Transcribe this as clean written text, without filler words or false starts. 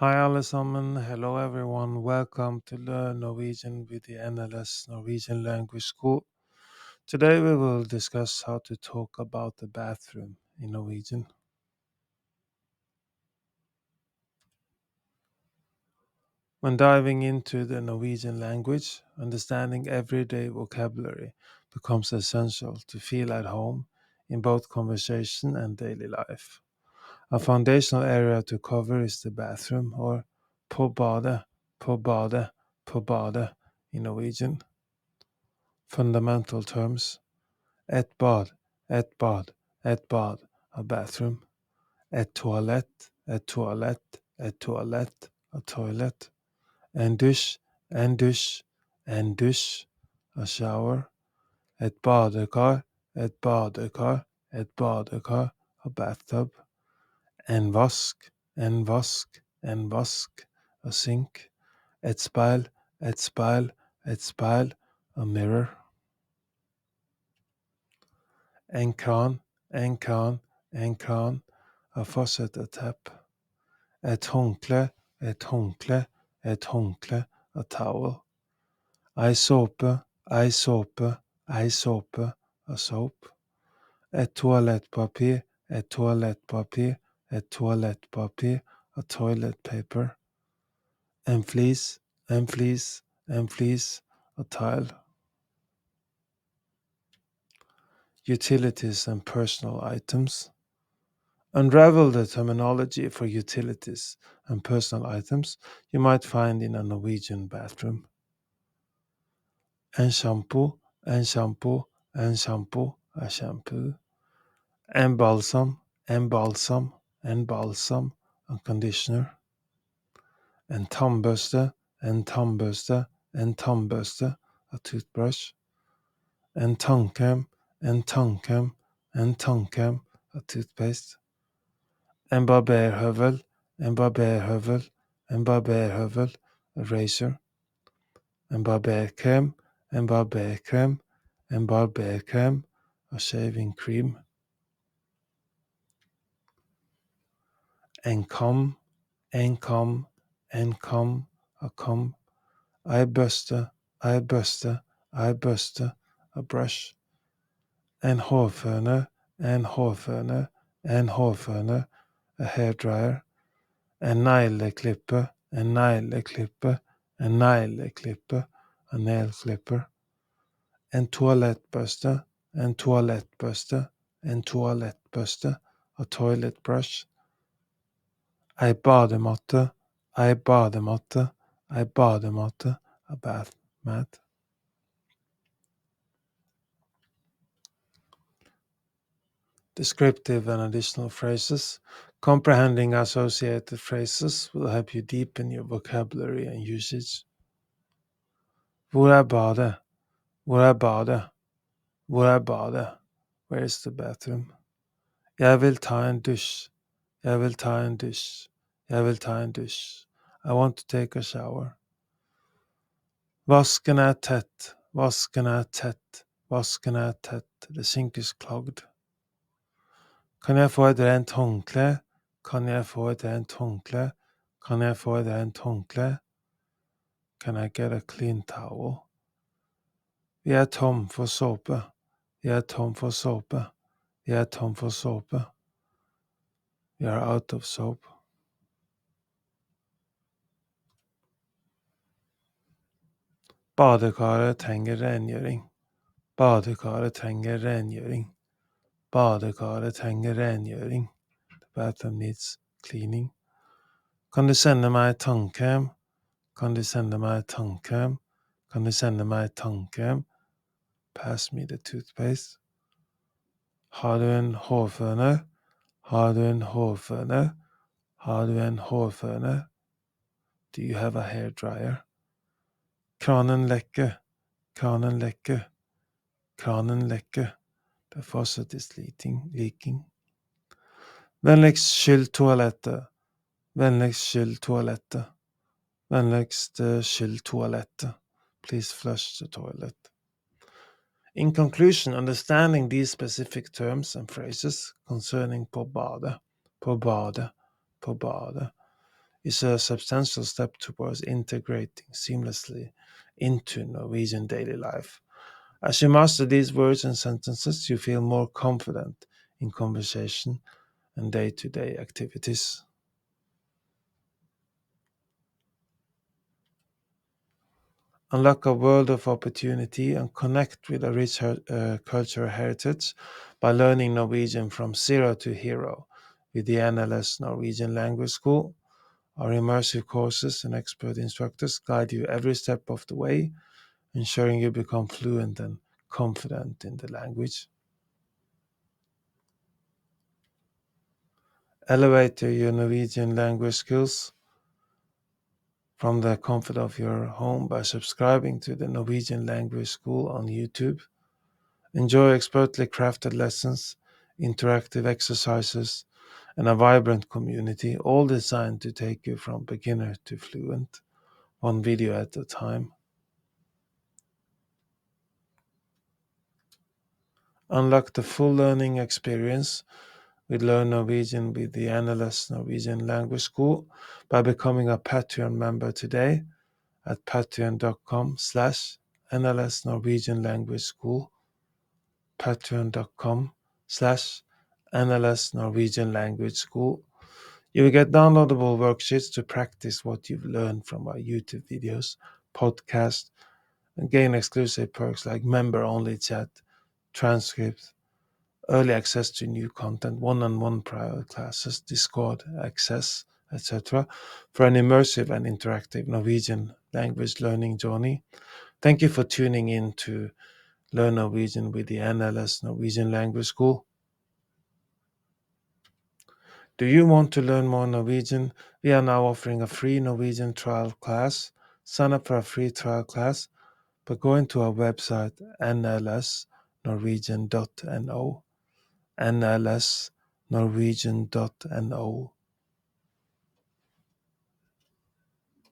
Hi alle sammen, hello everyone, welcome to Learn Norwegian with the NLS Norwegian Language School. Today we will discuss how to talk about the bathroom in Norwegian. When diving into the Norwegian language, understanding everyday vocabulary becomes essential to feel at home in both conversation and daily life. A foundational area to cover is the bathroom, or på badet, på badet, på badet in Norwegian. Fundamental terms: et bad, et bad, et bad, a bathroom; et toalett, et toalett, et toalett, a toilet; en dusj, en dusj, en dusj, a shower; et badekar, et badekar, et badekar, a bathtub; en vask, en vask, en vask, a sink; et speil, et speil, et speil, a mirror; en kran, en kran, en kran, a faucet, a tap; et håndkle, et håndkle, et håndkle, a towel; ei såpe, ei såpe, ei såpe, a soap; et toalettpapir, et toalettpapir, et toalettpapir, a toilet paper; en flis, en flis, en flis, a tile. Utilities and personal items. Unravel the terminology for utilities and personal items you might find in a Norwegian bathroom. En shampoo, en shampoo, en shampoo, a shampoo; en balsam, en balsam, en balsam, a conditioner; en tannbørste, en tannbørste, en tannbørste, a toothbrush; en tannkrem, en tannkrem, en tannkrem, a toothpaste; en barberhøvel, en barberhøvel, en barberhøvel, a razor; en barberkrem, en barberkrem, en barberkrem, a shaving cream; en kam, en kam, en kam, a comb; ei børste, ei børste, ei børste, a brush; en hårføner, en hårføner, en hårføner, a hairdryer; en negleklipper, en negleklipper, en negleklipper, a nail clipper; en toalettbørste, en toalettbørste, en toalettbørste, a toilet brush; ei badematte, ei badematte, ei badematte, a bath mat. Descriptive and additional phrases. Comprehending associated phrases will help you deepen your vocabulary and usage. Hvor er badet? Hvor er badet? Hvor er badet? Where is the bathroom? Jeg vil ta en dusj. Jeg vil ta en dusj. Jeg vil ta en dusj. I want to take a shower. Vasken er tett. Vasken er tett. Vasken er tett. The sink is clogged. Kan jeg få et rent håndkle? Kan jeg få et rent håndkle? Kan jeg få et rent håndkle? Can I get a clean towel? Vi er tom for såpe. Vi er tom for såpe. Vi er tom for såpe. We are out of soap. Badekaret trenger rengjøring. Badekaret trenger rengjøring. Badekaret trenger rengjøring. The bathroom needs cleaning. Kan du sende meg tannkrem? Kan du sende meg tannkrem? Kan du sende meg tannkrem? Pass me the toothpaste. Har du en hårføner? Har du en hårføner? Har du en hårføner? Do you have a hairdryer? Kranen lekker. Kranen lekker. Kranen lekker. The faucet is leaking. Vennligst skyll toalettet. Vennligst skyll toalettet. Vennligst skyll toalettet. Please flush the toilet. In conclusion, understanding these specific terms and phrases concerning på badet, på badet, på badet, is a substantial step towards integrating seamlessly into Norwegian daily life. As you master these words and sentences, you feel more confident in conversation and day to day activities. Unlock a world of opportunity and connect with a rich cultural heritage by learning Norwegian from zero to hero with the NLS Norwegian Language School. Our immersive courses and expert instructors guide you every step of the way, ensuring you become fluent and confident in the language. Elevate your Norwegian language skills from the comfort of your home by subscribing to the Norwegian Language School on YouTube. Enjoy expertly crafted lessons, interactive exercises, and a vibrant community, all designed to take you from beginner to fluent, one video at a time. Unlock the full learning experience with Learn Norwegian with the NLS Norwegian Language School by becoming a Patreon member today at patreon.com/NLS Norwegian Language School, patreon.com/NLS Norwegian Language School. You will get downloadable worksheets to practice what you've learned from our YouTube videos, podcasts, and gain exclusive perks like member-only chat, transcripts, early access to new content, one-on-one private classes, Discord access, etc., for an immersive and interactive Norwegian language learning journey. Thank you for tuning in to Learn Norwegian with the NLS Norwegian Language School. Do you want to learn more Norwegian? We are now offering a free Norwegian trial class. Sign up for a free trial class by going to our website nlsnorwegian.no, nlsnorwegian.no,